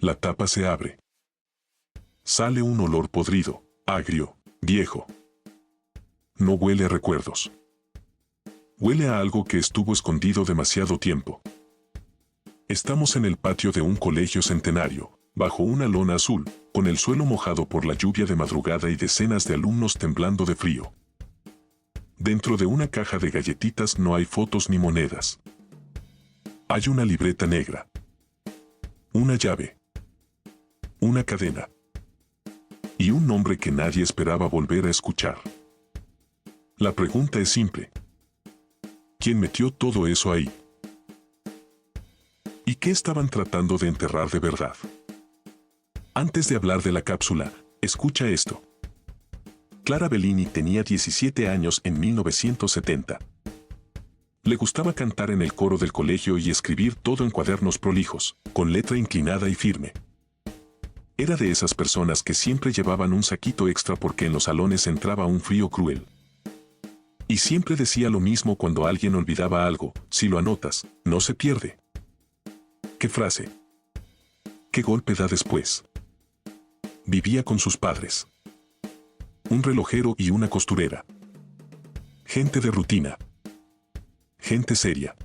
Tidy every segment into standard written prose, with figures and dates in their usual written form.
La tapa se abre. Sale un olor podrido, agrio, viejo. No huele a recuerdos. Huele a algo que estuvo escondido demasiado tiempo. Estamos en el patio de un colegio centenario, bajo una lona azul, con el suelo mojado por la lluvia de madrugada y decenas de alumnos temblando de frío. Dentro de una caja de galletitas no hay fotos ni monedas. Hay una libreta negra. Una llave. Una cadena. Y un nombre que nadie esperaba volver a escuchar. La pregunta es simple. ¿Quién metió todo eso ahí? ¿Y qué estaban tratando de enterrar de verdad? Antes de hablar de la cápsula, escucha esto. Clara Bellini tenía 17 años en 1970. Le gustaba cantar en el coro del colegio y escribir todo en cuadernos prolijos, con letra inclinada y firme. Era de esas personas que siempre llevaban un saquito extra porque en los salones entraba un frío cruel. Y siempre decía lo mismo cuando alguien olvidaba algo: si lo anotas, no se pierde. ¿Qué frase? ¿Qué golpe da después? Vivía con sus padres. Un relojero y una costurera. Gente de rutina. Gente seria.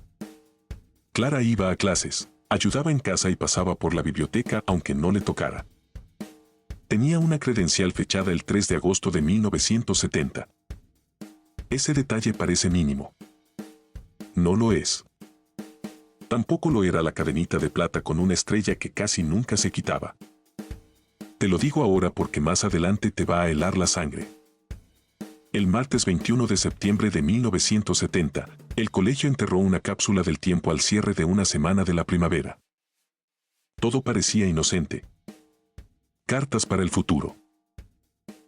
Clara iba a clases, ayudaba en casa y pasaba por la biblioteca aunque no le tocara. Tenía una credencial fechada el 3 de agosto de 1970. Ese detalle parece mínimo. No lo es. Tampoco lo era la cadenita de plata con una estrella que casi nunca se quitaba. Te lo digo ahora porque más adelante te va a helar la sangre. El martes 21 de septiembre de 1970, el colegio enterró una cápsula del tiempo al cierre de una semana de la primavera. Todo parecía inocente. Cartas para el futuro.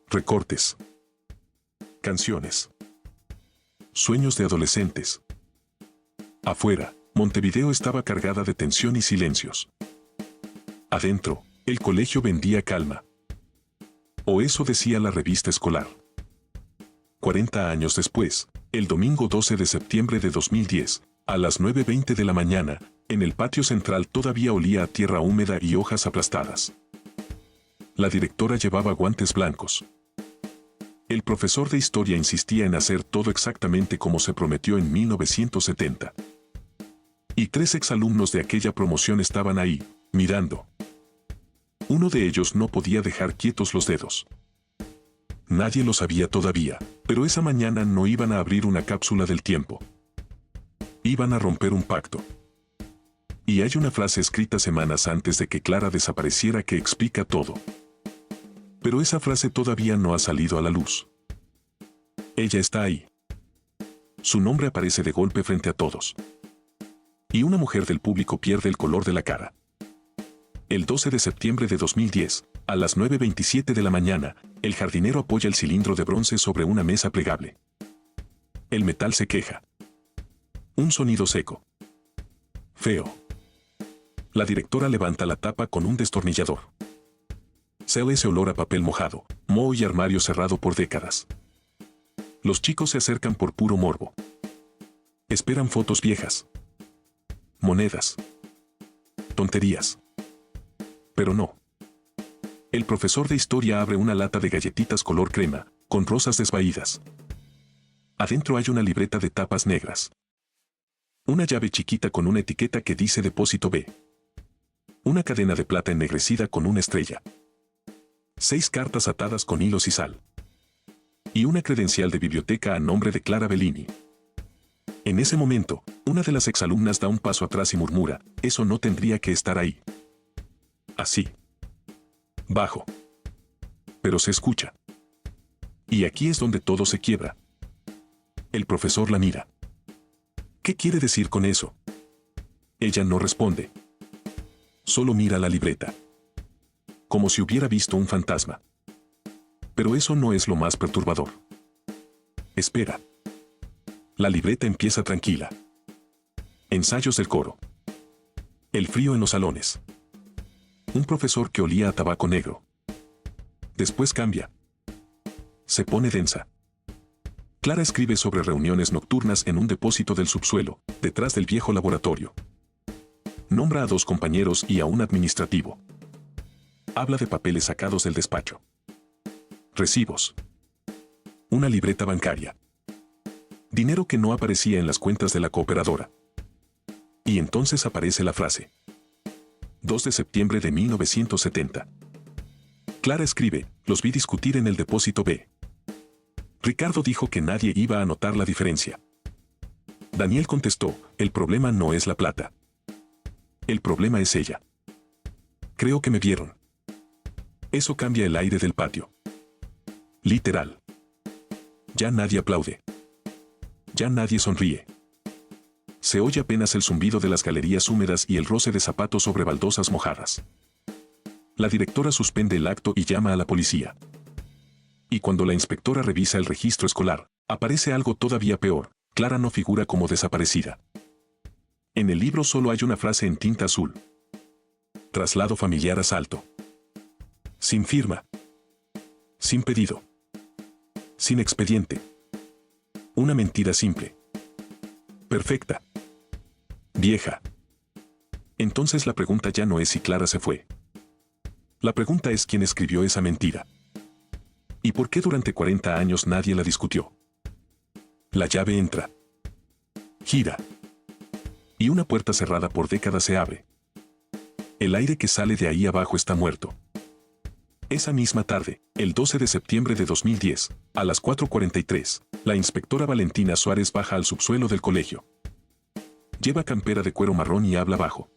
Recortes. Canciones. Sueños de adolescentes. Afuera, Montevideo estaba cargada de tensión y silencios. Adentro, el colegio vendía calma. O eso decía la revista escolar. 40 años después, el domingo 12 de septiembre de 2010, a las 9:20 de la mañana, en el patio central todavía olía a tierra húmeda y hojas aplastadas. La directora llevaba guantes blancos. El profesor de historia insistía en hacer todo exactamente como se prometió en 1970. Y 3 exalumnos de aquella promoción estaban ahí, mirando. Uno de ellos no podía dejar quietos los dedos. Nadie lo sabía todavía, pero esa mañana no iban a abrir una cápsula del tiempo. Iban a romper un pacto. Y hay una frase escrita semanas antes de que Clara desapareciera que explica todo. Pero esa frase todavía no ha salido a la luz. Ella está ahí. Su nombre aparece de golpe frente a todos. Y una mujer del público pierde el color de la cara. El 12 de septiembre de 2010, a las 9:27 de la mañana, el jardinero apoya el cilindro de bronce sobre una mesa plegable. El metal se queja. Un sonido seco. Feo. La directora levanta la tapa con un destornillador. Se oye ese olor a papel mojado, moho y armario cerrado por décadas. Los chicos se acercan por puro morbo. Esperan fotos viejas. Monedas. Tonterías. Pero no. El profesor de historia abre una lata de galletitas color crema, con rosas desvaídas. Adentro hay una libreta de tapas negras. Una llave chiquita con una etiqueta que dice Depósito B. Una cadena de plata ennegrecida con una estrella. 6 cartas atadas con hilos y sal. Y una credencial de biblioteca a nombre de Clara Bellini. En ese momento, una de las exalumnas da un paso atrás y murmura: eso no tendría que estar ahí. Así. Bajo. Pero se escucha. Y aquí es donde todo se quiebra. El profesor la mira. ¿Qué quiere decir con eso? Ella no responde. Solo mira la libreta. Como si hubiera visto un fantasma. Pero eso no es lo más perturbador. Espera. La libreta empieza tranquila. Ensayos del coro. El frío en los salones. Un profesor que olía a tabaco negro. Después cambia. Se pone densa. Clara escribe sobre reuniones nocturnas en un depósito del subsuelo, detrás del viejo laboratorio. Nombra a 2 compañeros y a un administrativo. Habla de papeles sacados del despacho. Recibos. Una libreta bancaria. Dinero que no aparecía en las cuentas de la cooperadora. Y entonces aparece la frase. 2 de septiembre de 1970. Clara escribe, los vi discutir en el depósito B. Ricardo dijo que nadie iba a notar la diferencia. Daniel contestó, el problema no es la plata. El problema es ella. Creo que me vieron. Eso cambia el aire del patio. Literal. Ya nadie aplaude. Ya nadie sonríe. Se oye apenas el zumbido de las galerías húmedas y el roce de zapatos sobre baldosas mojadas. La directora suspende el acto y llama a la policía. Y cuando la inspectora revisa el registro escolar, aparece algo todavía peor. Clara no figura como desaparecida. En el libro solo hay una frase en tinta azul. Traslado familiar a Salto. Sin firma. Sin pedido. Sin expediente. Una mentira simple. Perfecta. Vieja. Entonces la pregunta ya no es si Clara se fue. La pregunta es quién escribió esa mentira. ¿Y por qué durante 40 años nadie la discutió? La llave entra. Gira. Y una puerta cerrada por décadas se abre. El aire que sale de ahí abajo está muerto. Esa misma tarde, el 12 de septiembre de 2010, a las 4:43, la inspectora Valentina Suárez baja al subsuelo del colegio. Lleva campera de cuero marrón y habla bajo.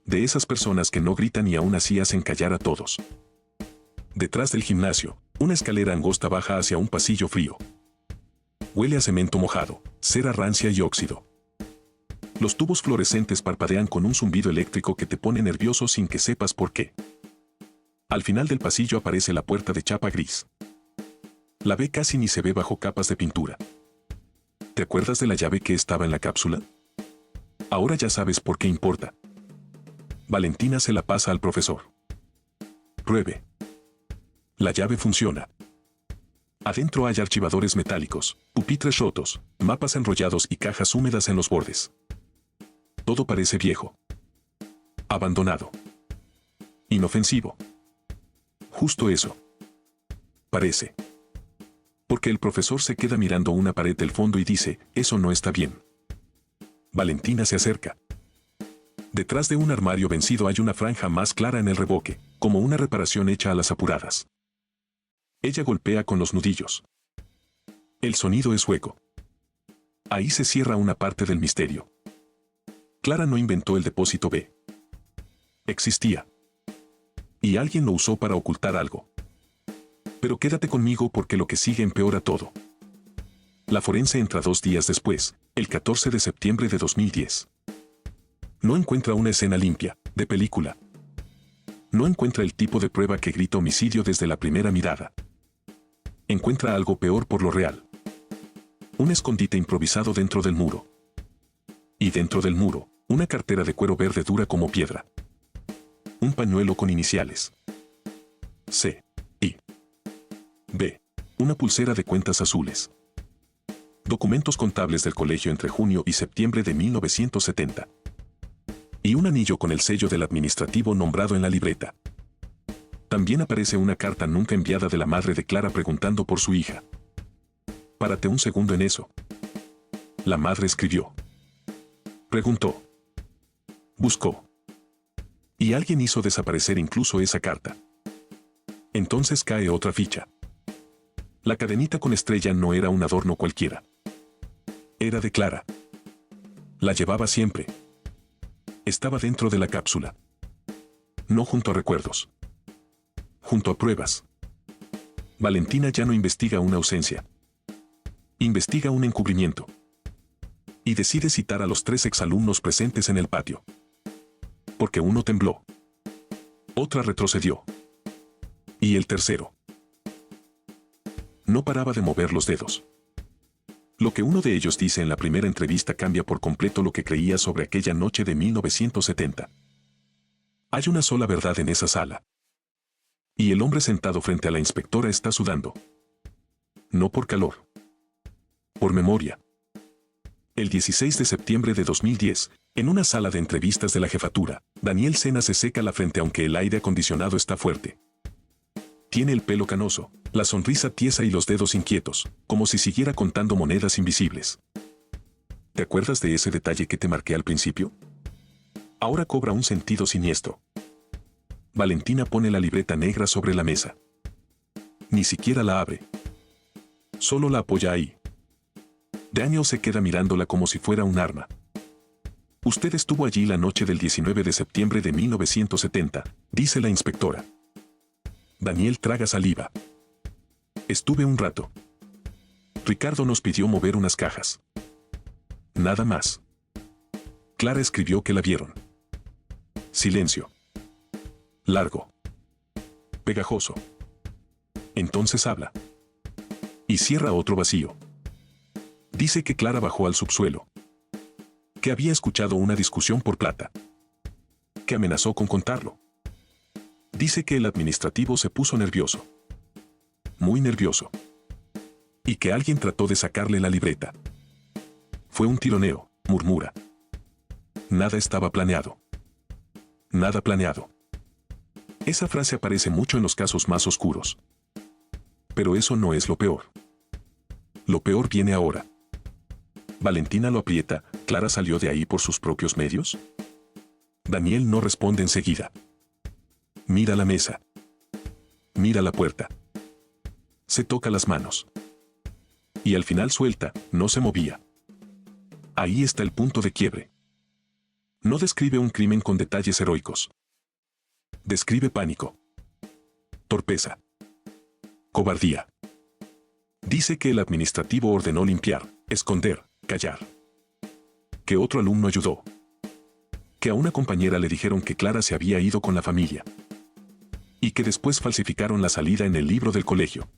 De esas personas que no gritan y aún así hacen callar a todos. Detrás del gimnasio, una escalera angosta baja hacia un pasillo frío. Huele a cemento mojado, cera rancia y óxido. Los tubos fluorescentes parpadean con un zumbido eléctrico que te pone nervioso sin que sepas por qué. Al final del pasillo aparece la puerta de chapa gris. La B casi ni se ve bajo capas de pintura. ¿Te acuerdas de la llave que estaba en la cápsula? Ahora ya sabes por qué importa. Valentina se la pasa al profesor. Pruebe. La llave funciona. Adentro hay archivadores metálicos, pupitres rotos, mapas enrollados y cajas húmedas en los bordes. Todo parece viejo. Abandonado. Inofensivo. Justo eso. Parece. Porque el profesor se queda mirando una pared del fondo y dice, eso no está bien. Valentina se acerca. Detrás de un armario vencido hay una franja más clara en el revoque, como una reparación hecha a las apuradas. Ella golpea con los nudillos. El sonido es hueco. Ahí se cierra una parte del misterio. Clara no inventó el depósito B. Existía. Y alguien lo usó para ocultar algo. Pero quédate conmigo porque lo que sigue empeora todo. La forense entra 2 días después, el 14 de septiembre de 2010. No encuentra una escena limpia, de película. No encuentra el tipo de prueba que grita homicidio desde la primera mirada. Encuentra algo peor por lo real. Un escondite improvisado dentro del muro. Y dentro del muro, una cartera de cuero verde dura como piedra. Un pañuelo con iniciales. C. I. B. Una pulsera de cuentas azules. Documentos contables del colegio entre junio y septiembre de 1970. Y un anillo con el sello del administrativo nombrado en la libreta. También aparece una carta nunca enviada de la madre de Clara preguntando por su hija. Párate un segundo en eso. La madre escribió. Preguntó. Buscó. Y alguien hizo desaparecer incluso esa carta. Entonces cae otra ficha. La cadenita con estrella no era un adorno cualquiera. Era de Clara. La llevaba siempre. Estaba dentro de la cápsula. No junto a recuerdos. Junto a pruebas. Valentina ya no investiga una ausencia. Investiga un encubrimiento. Y decide citar a los 3 exalumnos presentes en el patio. Porque uno tembló. Otra retrocedió. Y el tercero. No paraba de mover los dedos. Lo que uno de ellos dice en la primera entrevista cambia por completo lo que creía sobre aquella noche de 1970. Hay una sola verdad en esa sala. Y el hombre sentado frente a la inspectora está sudando. No por calor. Por memoria. El 16 de septiembre de 2010, En una sala de entrevistas de la jefatura, Daniel Sena se seca la frente aunque el aire acondicionado está fuerte. Tiene el pelo canoso, la sonrisa tiesa y los dedos inquietos, como si siguiera contando monedas invisibles. ¿Te acuerdas de ese detalle que te marqué al principio? Ahora cobra un sentido siniestro. Valentina pone la libreta negra sobre la mesa. Ni siquiera la abre. Solo la apoya ahí. Daniel se queda mirándola como si fuera un arma. Usted estuvo allí la noche del 19 de septiembre de 1970, dice la inspectora. Daniel traga saliva. Estuve un rato. Ricardo nos pidió mover unas cajas. Nada más. Clara escribió que la vieron. Silencio. Largo. Pegajoso. Entonces habla. Y cierra otro vacío. Dice que Clara bajó al subsuelo. Que había escuchado una discusión por plata. Que amenazó con contarlo. Dice que el administrativo se puso nervioso. Muy nervioso. Y que alguien trató de sacarle la libreta. Fue un tironeo, murmura. Nada estaba planeado. Nada planeado. Esa frase aparece mucho en los casos más oscuros. Pero eso no es lo peor. Lo peor viene ahora. Valentina lo aprieta. ¿Clara salió de ahí por sus propios medios? Daniel no responde enseguida. Mira la mesa. Mira la puerta. Se toca las manos. Y al final suelta, no se movía. Ahí está el punto de quiebre. No describe un crimen con detalles heroicos. Describe pánico. Torpeza. Cobardía. Dice que el administrativo ordenó limpiar, esconder, callar. Que otro alumno ayudó. Que a una compañera le dijeron que Clara se había ido con la familia. Y que después falsificaron la salida en el libro del colegio.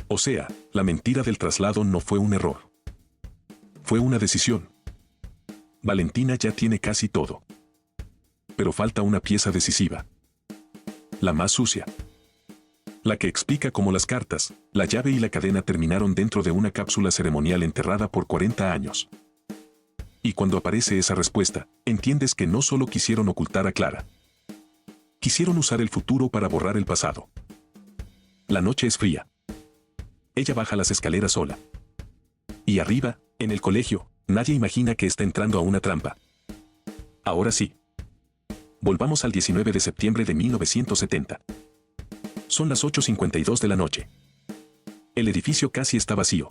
O sea, la mentira del traslado no fue un error. Fue una decisión. Valentina ya tiene casi todo. Pero falta una pieza decisiva. La más sucia. La que explica cómo las cartas, la llave y la cadena terminaron dentro de una cápsula ceremonial enterrada por 40 años. Y cuando aparece esa respuesta, entiendes que no solo quisieron ocultar a Clara. Quisieron usar el futuro para borrar el pasado. La noche es fría. Ella baja las escaleras sola. Y arriba, en el colegio, nadie imagina que está entrando a una trampa. Ahora sí. Volvamos al 19 de septiembre de 1970. Son las 8:52 de la noche. El edificio casi está vacío.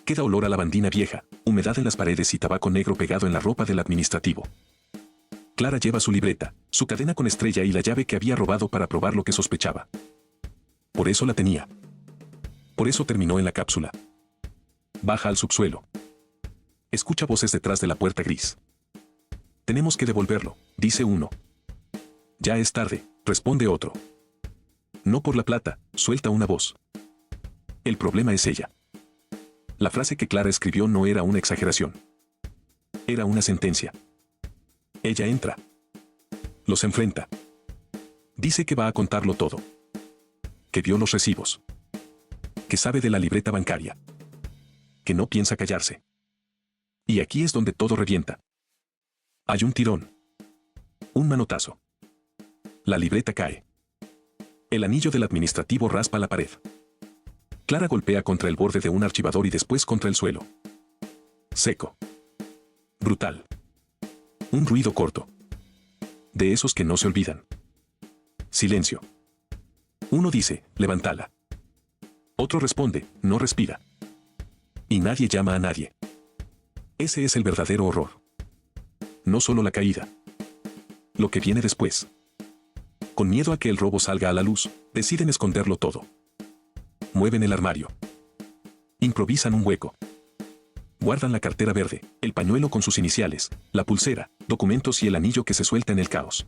Queda olor a lavandina vieja, humedad en las paredes y tabaco negro pegado en la ropa del administrativo. Clara lleva su libreta, su cadena con estrella y la llave que había robado para probar lo que sospechaba. Por eso la tenía. Por eso terminó en la cápsula. Baja al subsuelo. Escucha voces detrás de la puerta gris. Tenemos que devolverlo, dice uno. Ya es tarde, responde otro. No por la plata, suelta una voz. El problema es ella. La frase que Clara escribió no era una exageración. Era una sentencia. Ella entra. Los enfrenta. Dice que va a contarlo todo. Que vio los recibos. Que sabe de la libreta bancaria. Que no piensa callarse. Y aquí es donde todo revienta. Hay un tirón. Un manotazo. La libreta cae. El anillo del administrativo raspa la pared. Clara golpea contra el borde de un archivador y después contra el suelo. Seco. Brutal. Un ruido corto. De esos que no se olvidan. Silencio. Uno dice, levántala. Otro responde, no respira. Y nadie llama a nadie. Ese es el verdadero horror. No solo la caída. Lo que viene después. Con miedo a que el robo salga a la luz, deciden esconderlo todo. Mueven el armario. Improvisan un hueco. Guardan la cartera verde, el pañuelo con sus iniciales, la pulsera, documentos y el anillo que se suelta en el caos.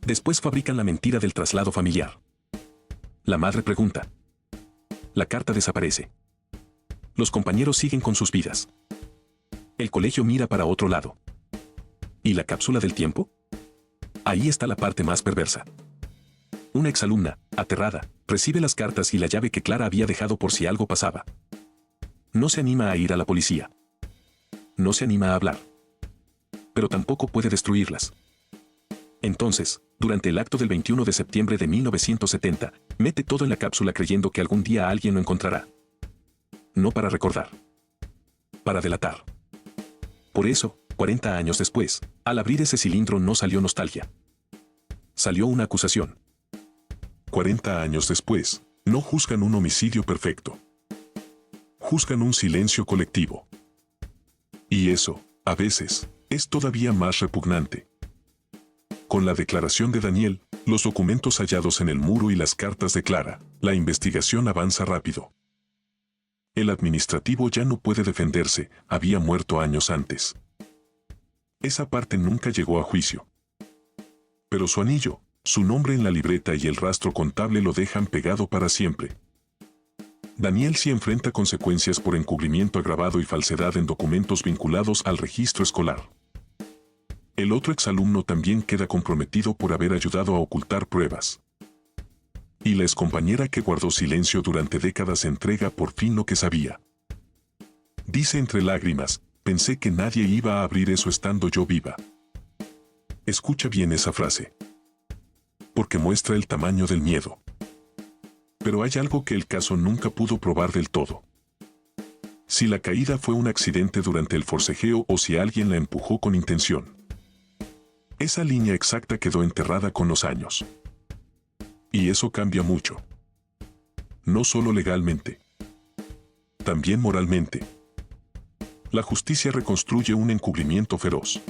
Después fabrican la mentira del traslado familiar. La madre pregunta. La carta desaparece. Los compañeros siguen con sus vidas. El colegio mira para otro lado. ¿Y la cápsula del tiempo? Ahí está la parte más perversa. Una exalumna, aterrada, recibe las cartas y la llave que Clara había dejado por si algo pasaba. No se anima a ir a la policía. No se anima a hablar. pero tampoco puede destruirlas. Entonces, durante el acto del 21 de septiembre de 1970, mete todo en la cápsula creyendo que algún día alguien lo encontrará. No para recordar. Para delatar. Por eso, 40 años después, al abrir ese cilindro no salió nostalgia. Salió una acusación. 40 años después, no juzgan un homicidio perfecto. Juzgan un silencio colectivo. Y eso, a veces, es todavía más repugnante. Con la declaración de Daniel, los documentos hallados en el muro y las cartas de Clara, la investigación avanza rápido. El administrativo ya no puede defenderse, había muerto años antes. Esa parte nunca llegó a juicio. Pero su anillo, su nombre en la libreta y el rastro contable lo dejan pegado para siempre. Daniel sí enfrenta consecuencias por encubrimiento agravado y falsedad en documentos vinculados al registro escolar. El otro exalumno también queda comprometido por haber ayudado a ocultar pruebas. Y la excompañera que guardó silencio durante décadas entrega por fin lo que sabía. Dice entre lágrimas, pensé que nadie iba a abrir eso estando yo viva. Escucha bien esa frase. Porque muestra el tamaño del miedo. Pero hay algo que el caso nunca pudo probar del todo. Si la caída fue un accidente durante el forcejeo o si alguien la empujó con intención. Esa línea exacta quedó enterrada con los años. Y eso cambia mucho. No solo legalmente. También moralmente. La justicia reconstruye un encubrimiento feroz.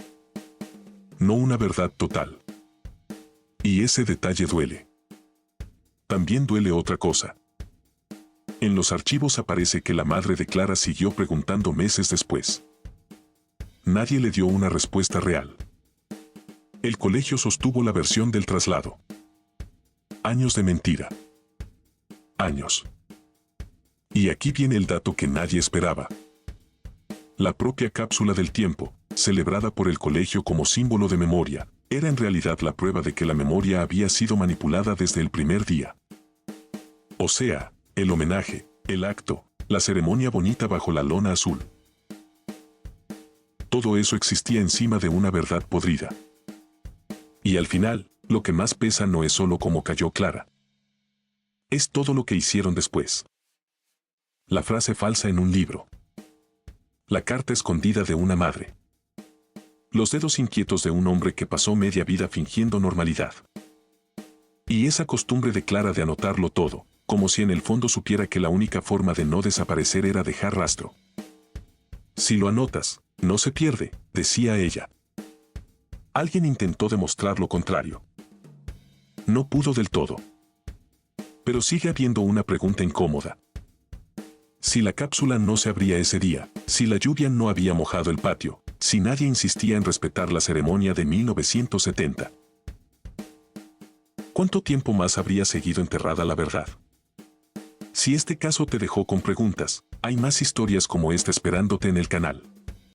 No una verdad total. Y ese detalle duele. También duele otra cosa. En los archivos aparece que la madre de Clara siguió preguntando meses después. Nadie le dio una respuesta real. El colegio sostuvo la versión del traslado. Años de mentira. Años. Y aquí viene el dato que nadie esperaba. La propia cápsula del tiempo, celebrada por el colegio como símbolo de memoria, era en realidad la prueba de que la memoria había sido manipulada desde el primer día. O sea, el homenaje, el acto, la ceremonia bonita bajo la lona azul. Todo eso existía encima de una verdad podrida. Y al final, lo que más pesa no es solo cómo cayó Clara. Es todo lo que hicieron después. La frase falsa en un libro. La carta escondida de una madre. Los dedos inquietos de un hombre que pasó media vida fingiendo normalidad. Y esa costumbre de Clara de anotarlo todo, como si en el fondo supiera que la única forma de no desaparecer era dejar rastro. Si lo anotas, no se pierde, decía ella. Alguien intentó demostrar lo contrario. No pudo del todo. Pero sigue habiendo una pregunta incómoda. Si la cápsula no se abría ese día, si la lluvia no había mojado el patio, si nadie insistía en respetar la ceremonia de 1970. ¿Cuánto tiempo más habría seguido enterrada la verdad? Si este caso te dejó con preguntas, hay más historias como esta esperándote en el canal.